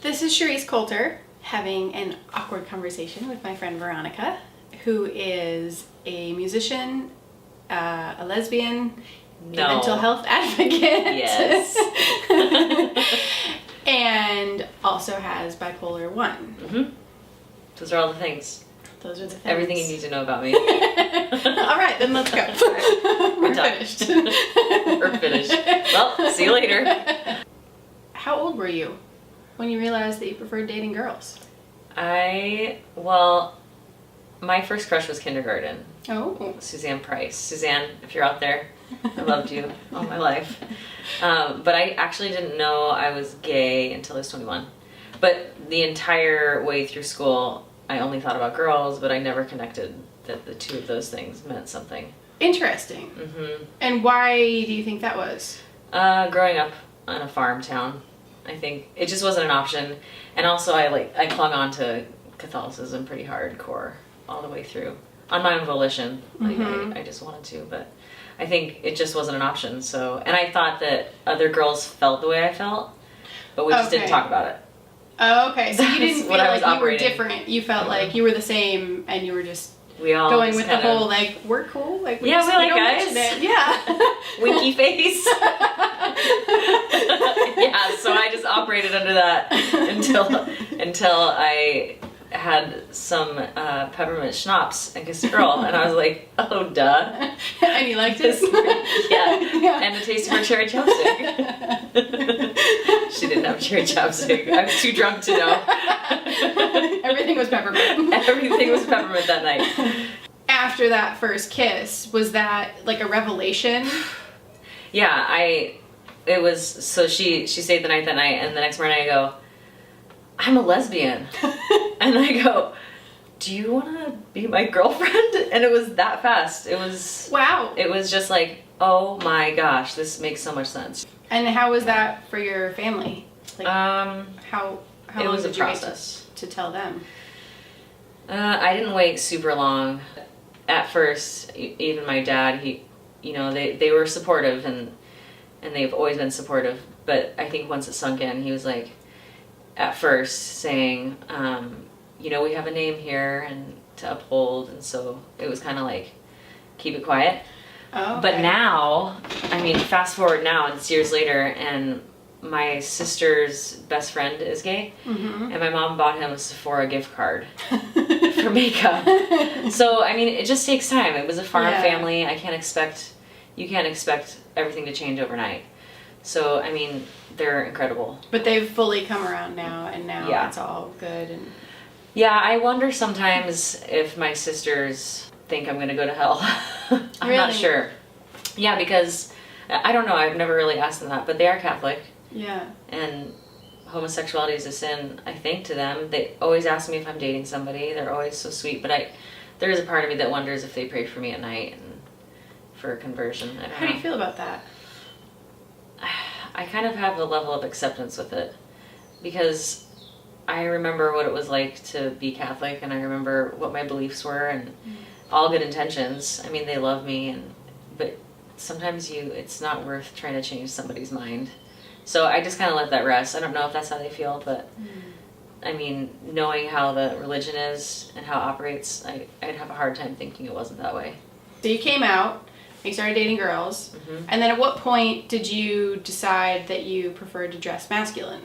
This is Sharisse Coulter having an awkward conversation with my friend Veronica, who is a musician, a lesbian, a mental health advocate. Yes. And also has bipolar I. Mm-hmm. Those are all the things. Those are the things. Everything you need to know about me. All right, then let's go. We're finished. We're finished. Well, see you later. How old were you when you realized that you preferred dating girls? Well, my first crush was kindergarten. Oh. Suzanne Price. Suzanne, if you're out there, I loved you all my life. But I actually didn't know I was gay until I was 21. But the entire way through school, I only thought about girls, but I never connected that the two of those things meant something. Interesting. Mm-hmm. And why do you think that was? Growing up in a farm town, I think it just wasn't an option. And also I clung on to Catholicism pretty hardcore all the way through on my own volition. Mm-hmm. I just wanted to, but I think it just wasn't an option. So, and I thought that other girls felt the way I felt, but we just didn't talk about it. Oh, okay. So you didn't feel like you were different. You felt like you were the same, and you were just going with the whole like we're cool. Like we like guys. Yeah. Winky face. Yeah. So I just operated under that until I had some peppermint schnapps and kissed a girl, and I was like, oh duh. And you liked it? Yeah. And the taste of her cherry chapstick. She didn't have cherry chapstick. I was too drunk to know. Everything was peppermint. Everything was peppermint that night. After that first kiss, was that like a revelation? Yeah, it was, so she stayed the night that night, and the next morning I go, I'm a lesbian. And I go, do you want to be my girlfriend? And it was that fast. It was... Wow. It was just like, oh my gosh, this makes so much sense. And how was that for your family? Like, how it was long a did you process. wait to tell them? I didn't wait super long. At first, even my dad, they were supportive, and they've always been supportive. But I think once it sunk in, he was like, at first saying, we have a name here and to uphold, and so it was kind of like, keep it quiet. Oh, okay. But now, fast forward now, it's years later, and my sister's best friend is gay, mm-hmm. and my mom bought him a Sephora gift card for makeup. So, it just takes time. It was a farm family. You can't expect everything to change overnight. So, they're incredible. But they've fully come around now, and now it's all good. And yeah, I wonder sometimes if my sisters think I'm going to go to hell. I'm not sure. Yeah, because, I don't know, I've never really asked them that, but they are Catholic. Yeah. And homosexuality is a sin, I think, to them. They always ask me if I'm dating somebody. They're always so sweet, but there is a part of me that wonders if they pray for me at night and for a conversion. I don't know. How do you feel about that? I kind of have a level of acceptance with it, because I remember what it was like to be Catholic, and I remember what my beliefs were, and all good intentions. They love me, but sometimes it's not worth trying to change somebody's mind. So I just kind of let that rest. I don't know if that's how they feel, but knowing how the religion is and how it operates, I'd have a hard time thinking it wasn't that way. So you came out, you started dating girls, mm-hmm. and then at what point did you decide that you preferred to dress masculine?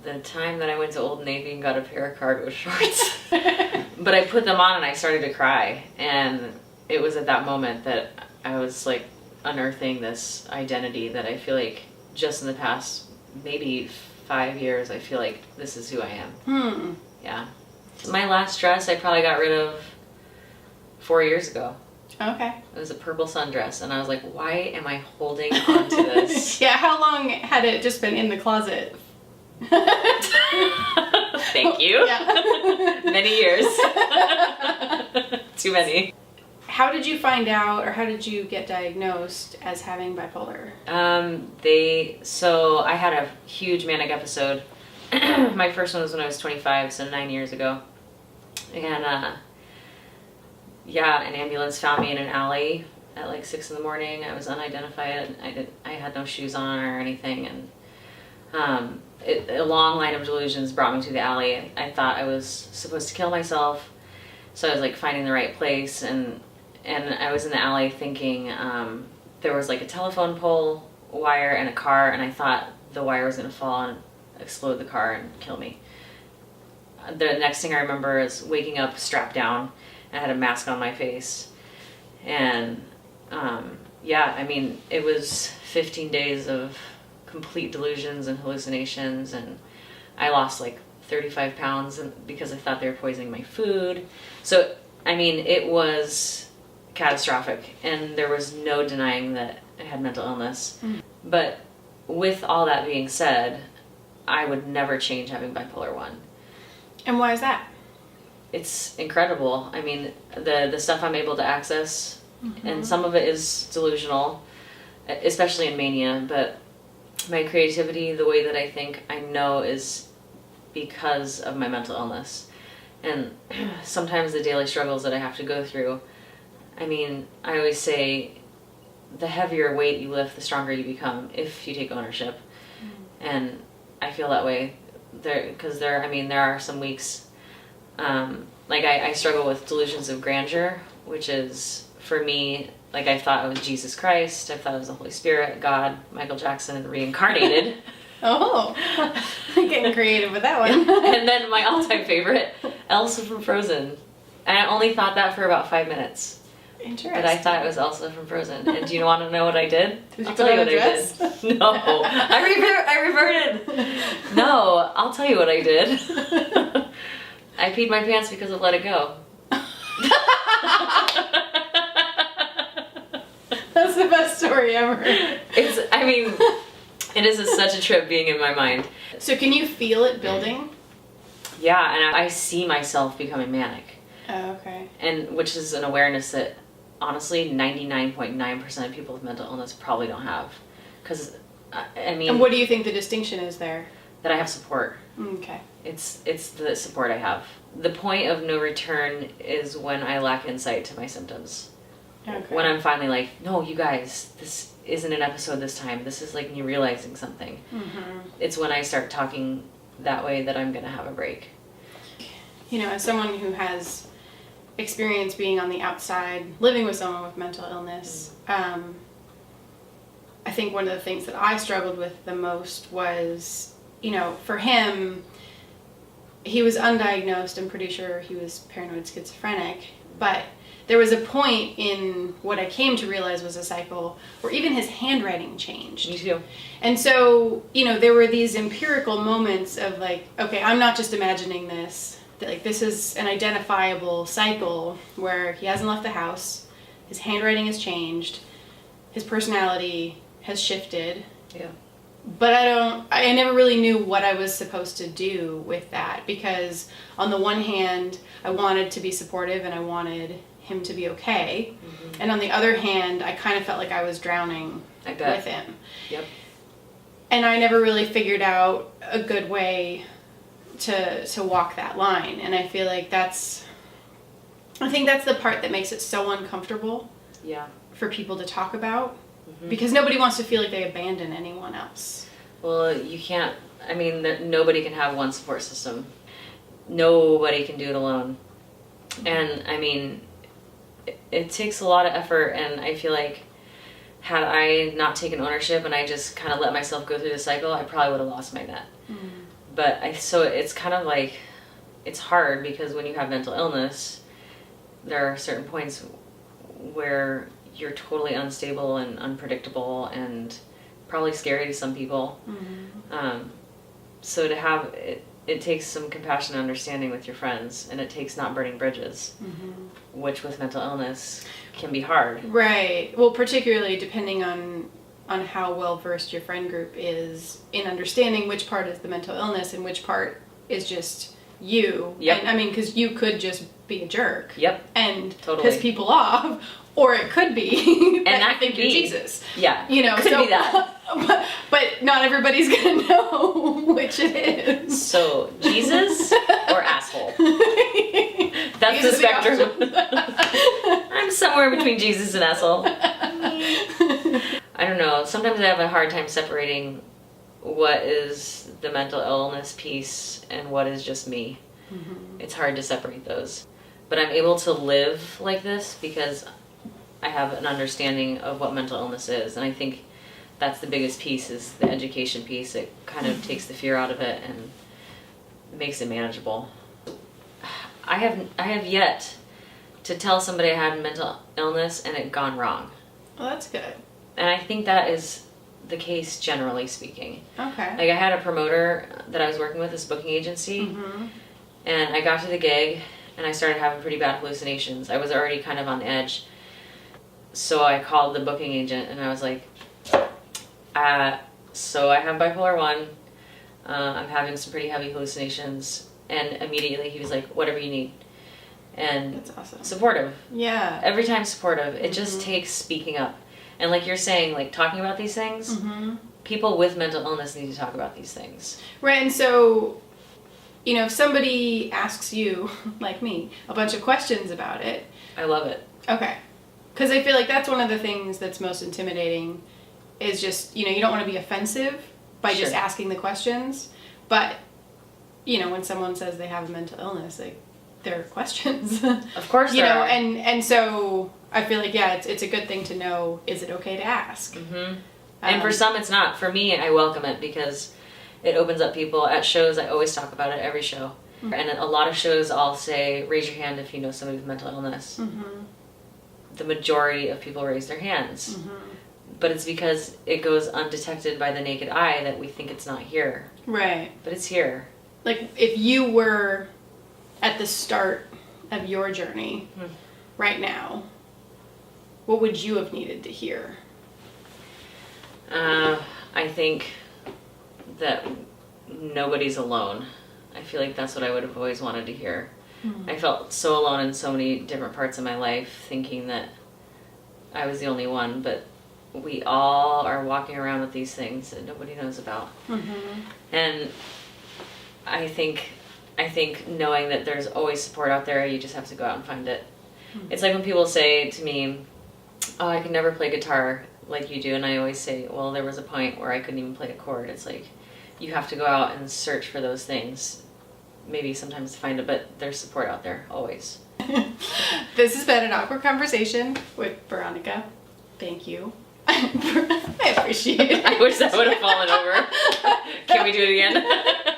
The time that I went to Old Navy and got a pair of cargo shorts. But I put them on and I started to cry, and it was at that moment that I was like unearthing this identity that I feel like just in the past maybe 5 years, I feel like this is who I am. Yeah. My last dress I probably got rid of 4 years ago. Okay. It was a purple sundress, and I was like, why am I holding on to this? Yeah, how long had it just been in the closet? Thank you. Yeah. Many years. Too many. How did you find out, or how did you get diagnosed as having bipolar? So I had a huge manic episode. My first one was when I was 25, so 9 years ago. And an ambulance found me in an alley at like 6 in the morning. I was unidentified. I had no shoes on or anything, and A long line of delusions brought me to the alley. I thought I was supposed to kill myself, so I was like finding the right place, and I was in the alley thinking there was like a telephone pole wire and a car, and I thought the wire was going to fall and explode the car and kill me. The next thing I remember is waking up strapped down. I had a mask on my face, and yeah, I mean, it was 15 days of complete delusions and hallucinations, and I lost like 35 pounds because I thought they were poisoning my food. So, I mean, it was catastrophic, and there was no denying that I had mental illness. But with all that being said, I would never change having bipolar I. And why is that? It's incredible. I mean, the stuff I'm able to access, and some of it is delusional, especially in mania, but my creativity, the way that I think, I know is because of my mental illness. And sometimes the daily struggles that I have to go through, I mean, I always say the heavier weight you lift, the stronger you become if you take ownership. And I feel that way because there are some weeks, like I struggle with delusions of grandeur, which is, for me, like I thought it was Jesus Christ, I thought it was the Holy Spirit, God, Michael Jackson, reincarnated. Oh, getting creative with that one. And then my all-time favorite, Elsa from Frozen. And I only thought that for about 5 minutes. Interesting. But I thought it was Elsa from Frozen. And do you want to know what I did? Did you I'll put tell you on what a I dress? did. No, I reverted. No, I'll tell you what I did. I peed my pants because of Let It Go. That's the best story ever. It is such a trip being in my mind. So can you feel it building? Yeah, and I see myself becoming manic. Oh, okay. And which is an awareness that, honestly, 99.9% of people with mental illness probably don't have. Because, I mean... And what do you think the distinction is there? That I have support. Okay. It's the support I have. The point of no return is when I lack insight to my symptoms. Okay. When I'm finally like, no, you guys, this isn't an episode this time. This is like me realizing something. It's when I start talking that way that I'm going to have a break. You know, as someone who has experience being on the outside, living with someone with mental illness, I think one of the things that I struggled with the most was, you know, for him, he was undiagnosed. I'm pretty sure he was paranoid schizophrenic, but there was a point in what I came to realize was a cycle where even his handwriting changed. Me too. And so, you know, there were these empirical moments of like, okay, I'm not just imagining this. That, like, this is an identifiable cycle where he hasn't left the house, his handwriting has changed, his personality has shifted. Yeah. But I never really knew what I was supposed to do with that, because on the one hand, I wanted to be supportive and I wanted him to be okay. And on the other hand, I kind of felt like I was drowning with him. Yep. And I never really figured out a good way to walk that line. And I feel like I think that's the part that makes it so uncomfortable for people to talk about. Because nobody wants to feel like they abandon anyone else. Well, you can't, I mean, nobody can have one support system. Nobody can do it alone. And, I mean, it takes a lot of effort, and I feel like had I not taken ownership and I just kind of let myself go through the cycle, I probably would have lost my net. But so it's kind of like, it's hard because when you have mental illness, there are certain points where you're totally unstable and unpredictable and probably scary to some people. So to have it takes some compassion and understanding with your friends, and it takes not burning bridges, which with mental illness can be hard. Right. Well, particularly depending on how well versed your friend group is in understanding which part is the mental illness and which part is just you. And, I mean, because you could just be a jerk. And piss people off. Or it could be and that think could you're be Jesus. You know, could be that. But not everybody's gonna know which it is. So Jesus or asshole. That's the spectrum. I'm somewhere between Jesus and asshole. I don't know. Sometimes I have a hard time separating what is the mental illness piece and what is just me. It's hard to separate those. But I'm able to live like this because I have an understanding of what mental illness is. And I think that's the biggest piece, is the education piece. It kind of takes the fear out of it and makes it manageable. I have yet to tell somebody I had mental illness and it gone wrong. Well, that's good. And I think that is the case generally speaking. Okay. Like I had a promoter that I was working with, this booking agency, and I got to the gig and I started having pretty bad hallucinations. I was already kind of on edge. So I called the booking agent and I was like, so I have bipolar I. I'm having some pretty heavy hallucinations. And immediately he was like, whatever you need. And that's awesome. Supportive. Yeah. Every time supportive. It just takes speaking up. And like you're saying, like talking about these things, people with mental illness need to talk about these things. Right, and so, you know, if somebody asks you, like me, a bunch of questions about it. I love it. Okay. Because I feel like that's one of the things that's most intimidating, is just, you know, you don't want to be offensive by just asking the questions. But, you know, when someone says they have a mental illness, like, there are questions. Of course you there know, are. and so I feel like, yeah, it's a good thing to know, is it okay to ask? And for some it's not. For me, I welcome it because it opens up people. At shows, I always talk about it, every show. And at a lot of shows, I'll say, raise your hand if you know somebody with mental illness. The majority of people raise their hands. But it's because it goes undetected by the naked eye that we think it's not here. Right. But it's here. Like, if you were at the start of your journey right now, what would you have needed to hear? I think that nobody's alone. I feel like that's what I would have always wanted to hear. I felt so alone in so many different parts of my life, thinking that I was the only one, but we all are walking around with these things that nobody knows about. And I think knowing that there's always support out there, you just have to go out and find it. It's like when people say to me, oh, I can never play guitar like you do, and I always say, well, there was a point where I couldn't even play a chord. It's like, you have to go out and search for those things, maybe sometimes to find it, but there's support out there, always. This has been an awkward conversation with Veronica. Thank you. I appreciate it. I wish that would have fallen over. Can we do it again?